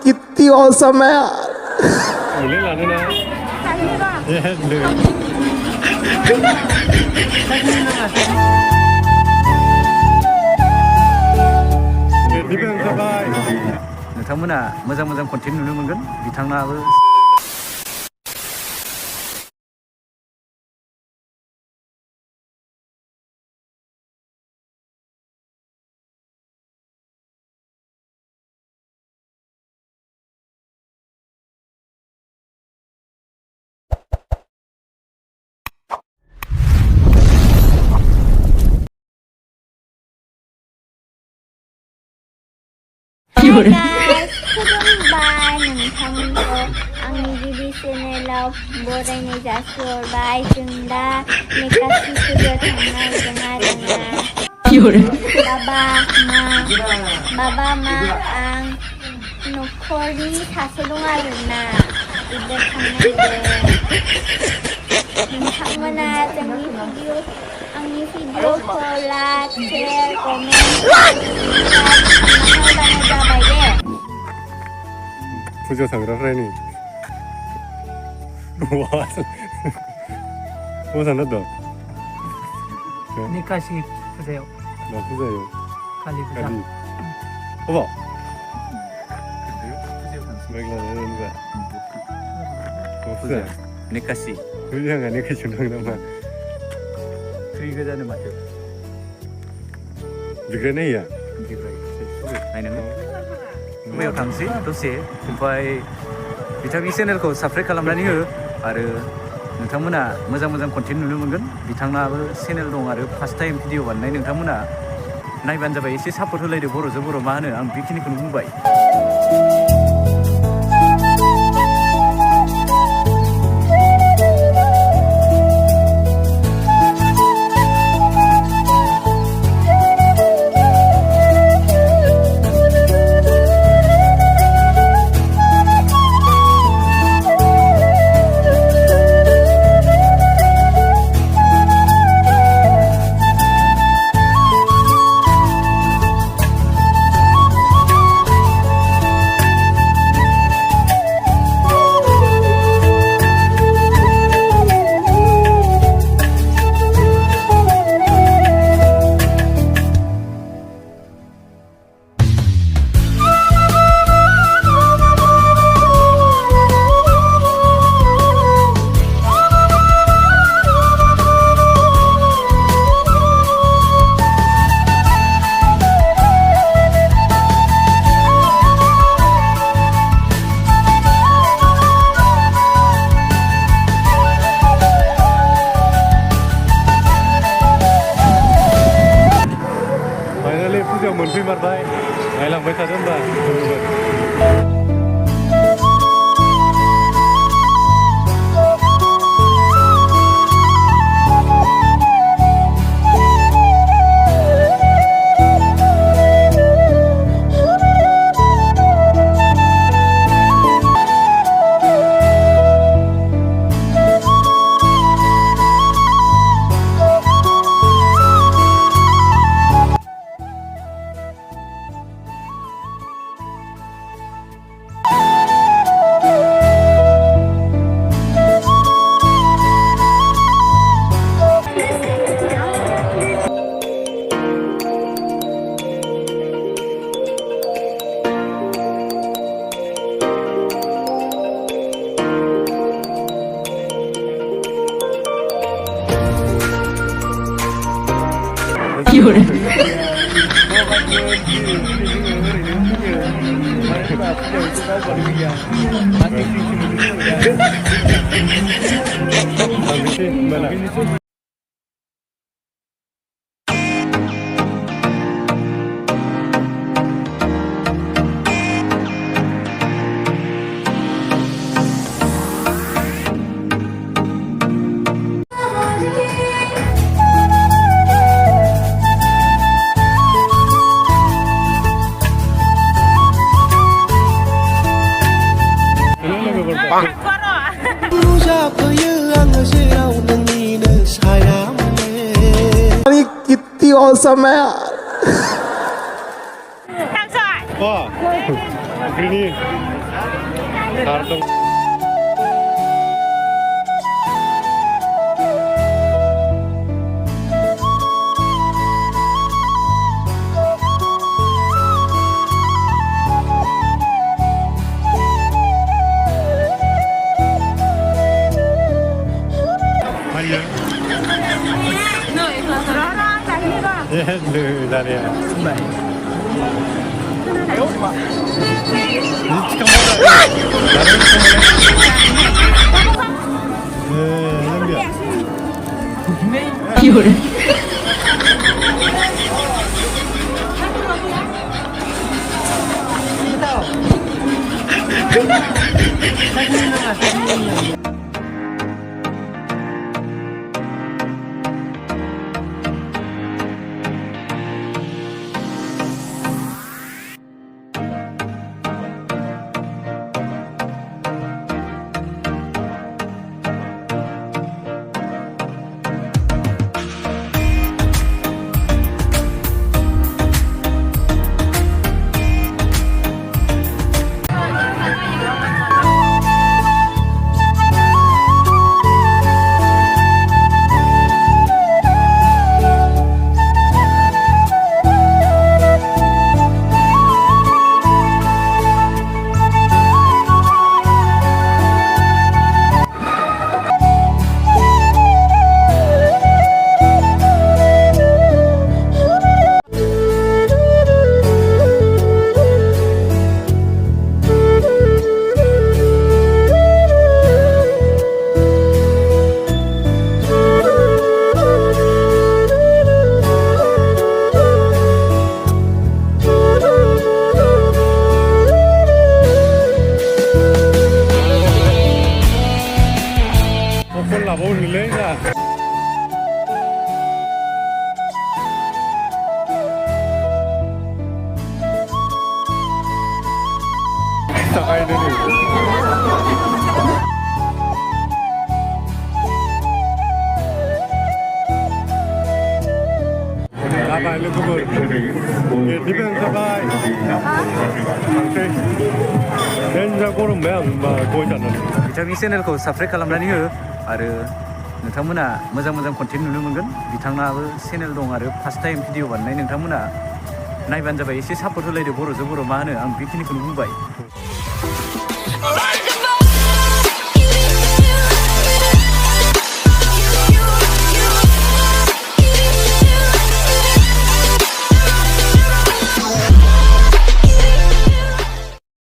किती औसम है यार. नोंथांमोना मोजां मोजां कन्टेन्ट नुनो मोनगोन बिथाङाबो खुलुमबाय नोंथांमोनखौ आंनि गिबि चेनेलाव बरायनाय जासिहरबाय. जों दा नेकासि फुजायाव थांनो नागिरदों आरोना. बाबा मा आं न'खरनि सासे दं आरोना. बिदिनो थांनो नागिरदों. नोंथांमोना आंनि भिडिअखौ लाइक शेयार कमेन्ट खालामनानै जाबाय दे. फुजायाव थांग्राफ्रा नै मा सानदों दा निकासि फुजायाव मा फुजायाव कालि फुजा अबाव बाइक लानानै मा फुजा निकासि आंहा निकासियाव थांदों नामा फ्रि गोजानो माथो बिग्राय नाया नायनांगौ बैयाव थांसै दसे ओमफ्राय बिथांनि चेनेलखौ साबस्क्राइब खालामनानै हो आरो नोंथांमोना मोजां मोजां कन्टेन्ट नुनो मोनगोन बिथाङाबो चेनेल दं आरो फार्स्ट टाइम भिडिअ बानायनाय नोंथांमोना नायबानो जाबाय एसे सापर्ट होलायदो बर'जों बर' मा होनो आं बेखिनिखौनो बुंबाय. फुजायाव मोनफैमारबाय नायलांबाय थादो होनबा नुजाफैयो आङो जेराव नोंनिनो awesome यार 와 그린이 가르동 말려 예, 네, 잘해. 콜라 먹을래? 자. 가야 되네. Bye look good. Depends bye. Okay. Then go to go channel. बिथांनि चेनेलखौ साबस्क्राइब खालामनानै हो आरो नोंथांमोना मोजां मोजां कन्टेन्ट नुनो मोनगोन बिथांनाबो चेनेल दं आरो फार्स्ट टाइम भिडिअ बानायनाय नोंथांमोना नायबानो जाबाय एसे सापर्ट होलायदो बर'जों बर' मा होनो आं बेखिनिखौनो बुंबाय